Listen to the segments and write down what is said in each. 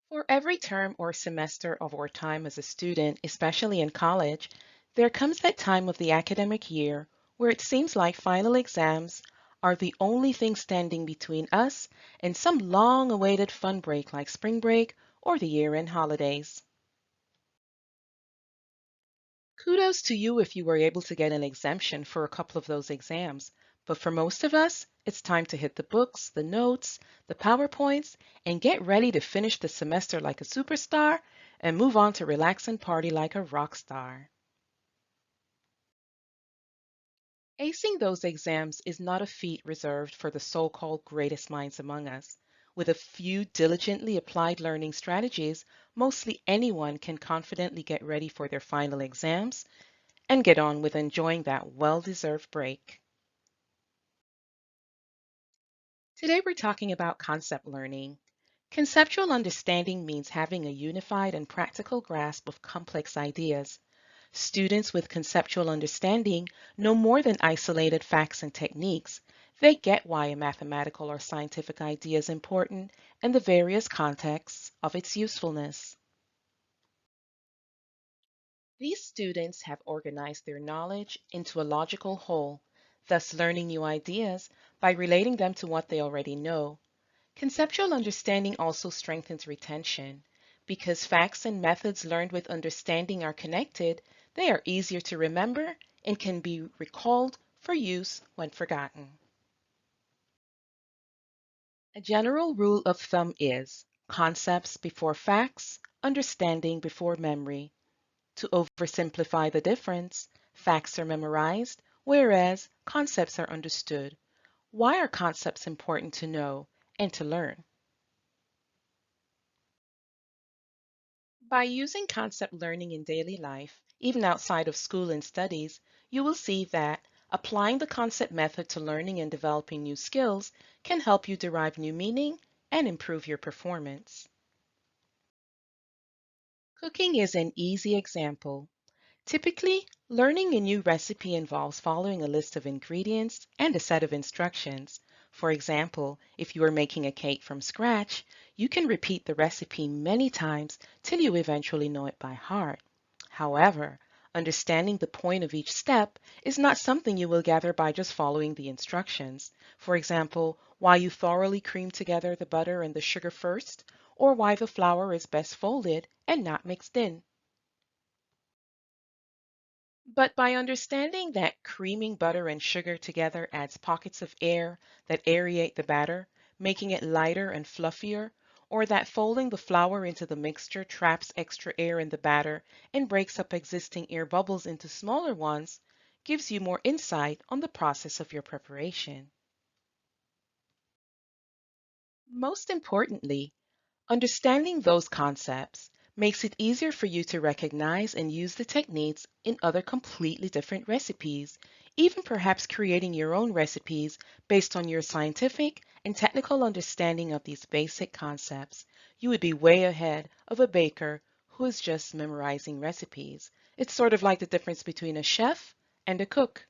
For every term or semester of our time as a student, especially in college, there comes that time of the academic year where it seems like final exams are the only thing standing between us and some long-awaited fun break like spring break or the year-end holidays. Kudos to you if you were able to get an exemption for a couple of those exams. But for most of us, it's time to hit the books, the notes, the PowerPoints, and get ready to finish the semester like a superstar and move on to relax and party like a rock star. Acing those exams is not a feat reserved for the so-called greatest minds among us. With a few diligently applied learning strategies, mostly anyone can confidently get ready for their final exams and get on with enjoying that well-deserved break. Today we're talking about concept learning. Conceptual understanding means having a unified and practical grasp of complex ideas. Students with conceptual understanding know more than isolated facts and techniques. They get why a mathematical or scientific idea is important and the various contexts of its usefulness. These students have organized their knowledge into a logical whole, thus learning new ideas by relating them to what they already know. Conceptual understanding also strengthens retention. Because facts and methods learned with understanding are connected, they are easier to remember and can be recalled for use when forgotten. A general rule of thumb is concepts before facts, understanding before memory. To oversimplify the difference, facts are memorized, whereas concepts are understood. Why are concepts important to know and to learn? By using concept learning in daily life, even outside of school and studies, you will see that applying the concept method to learning and developing new skills can help you derive new meaning and improve your performance. Cooking is an easy example. Typically, learning a new recipe involves following a list of ingredients and a set of instructions. For example, if you are making a cake from scratch, you can repeat the recipe many times till you eventually know it by heart. However, understanding the point of each step is not something you will gather by just following the instructions. For example, why you thoroughly cream together the butter and the sugar first, or why the flour is best folded and not mixed in. But by understanding that creaming butter and sugar together adds pockets of air that aerate the batter, making it lighter and fluffier, or that folding the flour into the mixture traps extra air in the batter and breaks up existing air bubbles into smaller ones, gives you more insight on the process of your preparation. Most importantly, understanding those concepts makes it easier for you to recognize and use the techniques in other completely different recipes, even perhaps creating your own recipes based on your scientific and technical understanding of these basic concepts. You would be way ahead of a baker who is just memorizing recipes. It's sort of like the difference between a chef and a cook.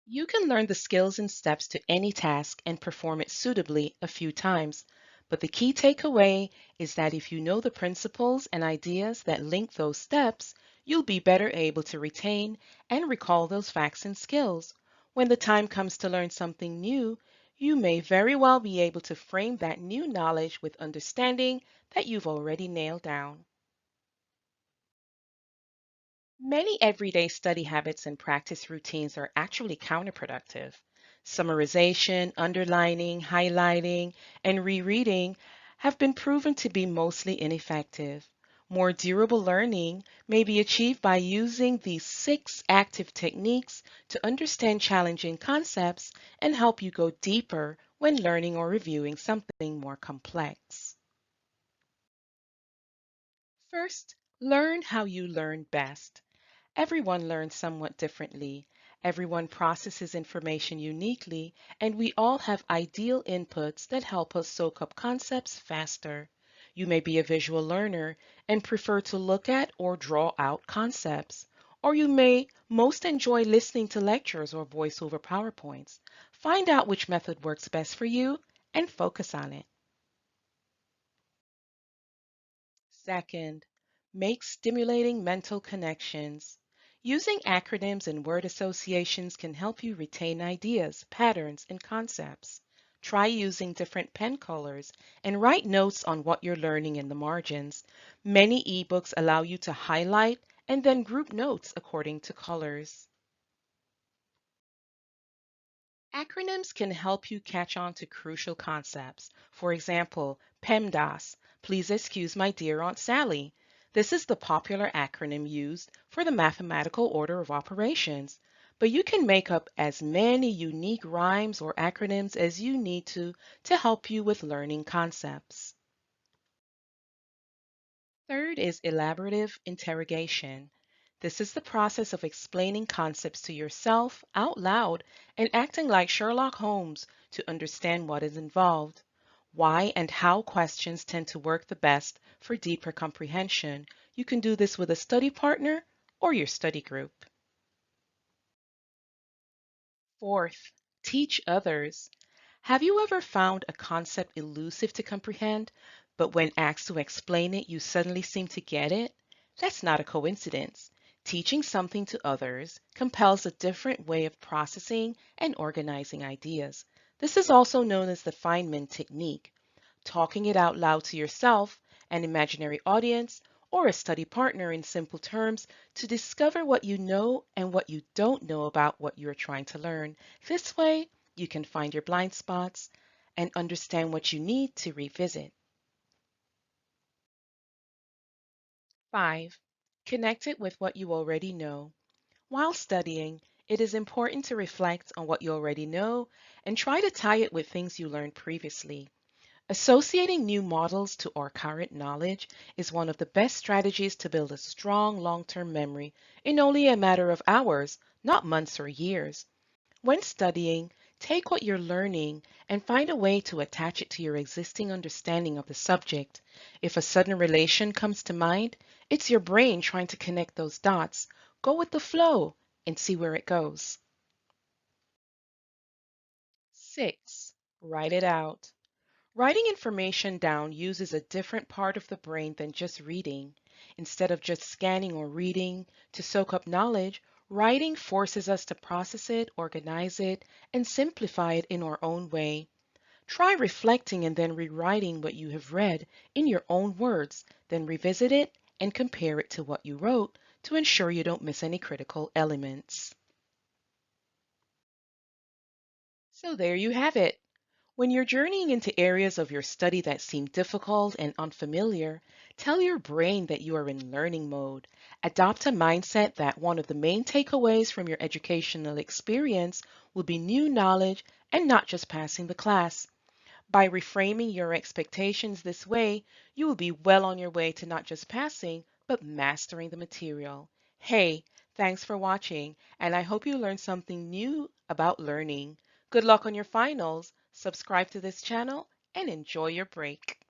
You can learn the skills and steps to any task and perform it suitably a few times, but the key takeaway is that if you know the principles and ideas that link those steps, you'll be better able to retain and recall those facts and skills. When the time comes to learn something new, you may very well be able to frame that new knowledge with understanding that you've already nailed down. Many everyday study habits and practice routines are actually counterproductive. Summarization, underlining, highlighting, and rereading have been proven to be mostly ineffective. More durable learning may be achieved by using these 6 active techniques to understand challenging concepts and help you go deeper when learning or reviewing something more complex. First, learn how you learn best. Everyone learns somewhat differently. Everyone processes information uniquely, and we all have ideal inputs that help us soak up concepts faster. You may be a visual learner and prefer to look at or draw out concepts. Or you may most enjoy listening to lectures or voice over PowerPoints. Find out which method works best for you and focus on it. Second, make stimulating mental connections. Using acronyms and word associations can help you retain ideas, patterns, and concepts. Try using different pen colors and write notes on what you're learning in the margins. Many ebooks allow you to highlight and then group notes according to colors. Acronyms can help you catch on to crucial concepts. For example, PEMDAS, please excuse my dear Aunt Sally. This is the popular acronym used for the mathematical order of operations, but you can make up as many unique rhymes or acronyms as you need to help you with learning concepts. Third is elaborative interrogation. This is the process of explaining concepts to yourself out loud and acting like Sherlock Holmes to understand what is involved. Why and how questions tend to work the best for deeper comprehension. You can do this with a study partner or your study group. Fourth, teach others. Have you ever found a concept elusive to comprehend, but when asked to explain it, you suddenly seem to get it? That's not a coincidence. Teaching something to others compels a different way of processing and organizing ideas. This is also known as the Feynman technique. Talking it out loud to yourself, an imaginary audience, or a study partner in simple terms to discover what you know and what you don't know about what you're trying to learn. This way, you can find your blind spots and understand what you need to revisit. 5. Connect it with what you already know. While studying, it is important to reflect on what you already know and try to tie it with things you learned previously. Associating new models to our current knowledge is one of the best strategies to build a strong long-term memory in only a matter of hours, not months or years. When studying, take what you're learning and find a way to attach it to your existing understanding of the subject. If a sudden relation comes to mind, it's your brain trying to connect those dots. Go with the flow and see where it goes. 6. Write it out. Writing information down uses a different part of the brain than just reading. Instead of just scanning or reading to soak up knowledge, writing forces us to process it, organize it, and simplify it in our own way. Try reflecting and then rewriting what you have read in your own words, then revisit it and compare it to what you wrote to ensure you don't miss any critical elements. So there you have it. When you're journeying into areas of your study that seem difficult and unfamiliar, tell your brain that you are in learning mode. Adopt a mindset that one of the main takeaways from your educational experience will be new knowledge and not just passing the class. By reframing your expectations this way, you will be well on your way to not just passing, but mastering the material. Hey, thanks for watching, and I hope you learned something new about learning. Good luck on your finals, subscribe to this channel, and enjoy your break.